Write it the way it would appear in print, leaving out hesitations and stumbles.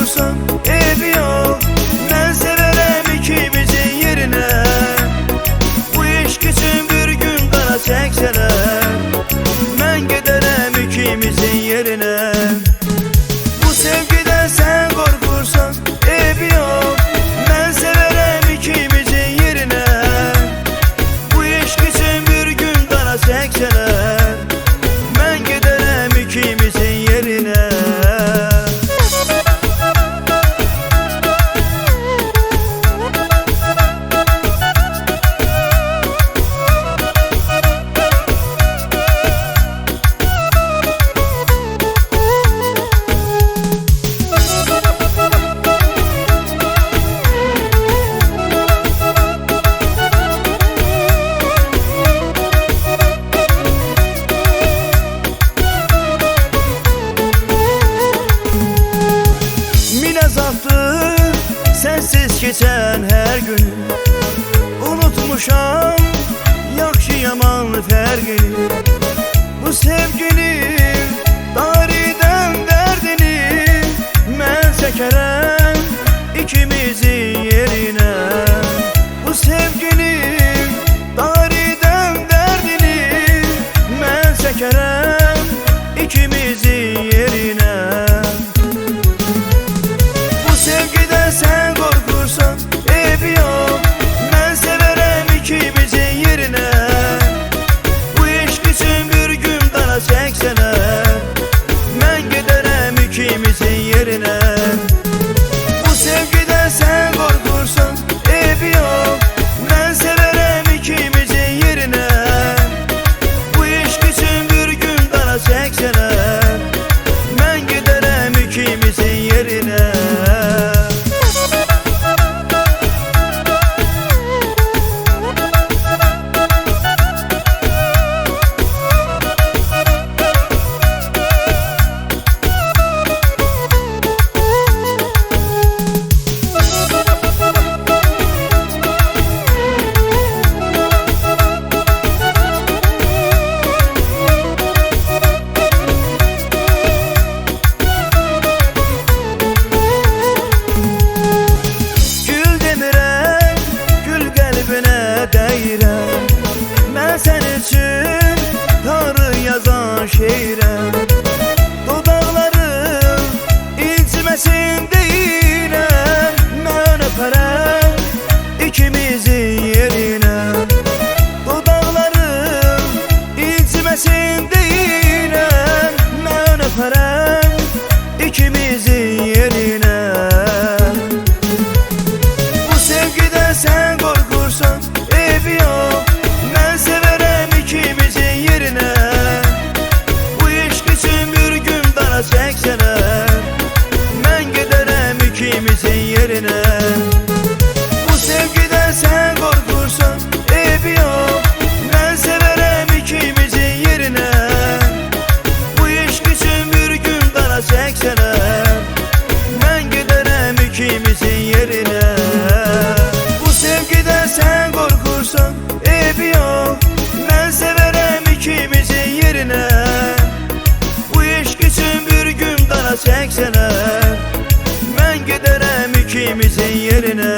korkursan evi yok. Ben severem ikimizin yerine. Bu iş için bir gün bana çekseler, ben giderim ikimizin yerine. Bu sevgiden sen korkursan evi yok. Ben severem ikimizin yerine. Bu iş için bir gün bana çekseler, ben giderim ikimizin yerine. Sensiz geçen her gün unutmuşam yaxşı yaman fərqini. Bu sevginin tarihdən dərdini mən çəkərəm ikimizin yerine. Bu sevginin tarihdən dərdini mən çəkərəm ikimizin yerine. Bu sevgiden sen korkursan evi yok. Ben severem ikimizin yerine. Bu iş için bir gün bana çekseler, ben giderim ikimizin yerine. Bu sevgiden sen korkursan evi yok. Ben severem ikimizin yerine. Bu iş için bir gün bana çekseler, ben giderim ikimizin yerine. Ben sen için Tanrı yazan şeirem. Dodaqlarım inciməsin deyirəm. Mən öpərəm ikimizin yerine. Dodaqlarım inciməsin deyirəm. Mən öpərəm ikimizin yerine. Bu sevgiden sen korkursan evi yok. Ben severem ikimizin yerine. Bu iş için bir gün bana çekseler, ben giderim ikimizin yerine. Bu sevgiden sen korkursan evi yok. Ben severem ikimizin yerine. Bu iş için bir gün bana çekseler, ben giderim ikimizin yerine. Bu sevgiden sen korkursan evi yok. Ben severem ikimizin yerine. Bu iş için bir gün bana çekseler, ben giderim ikimizin yerine.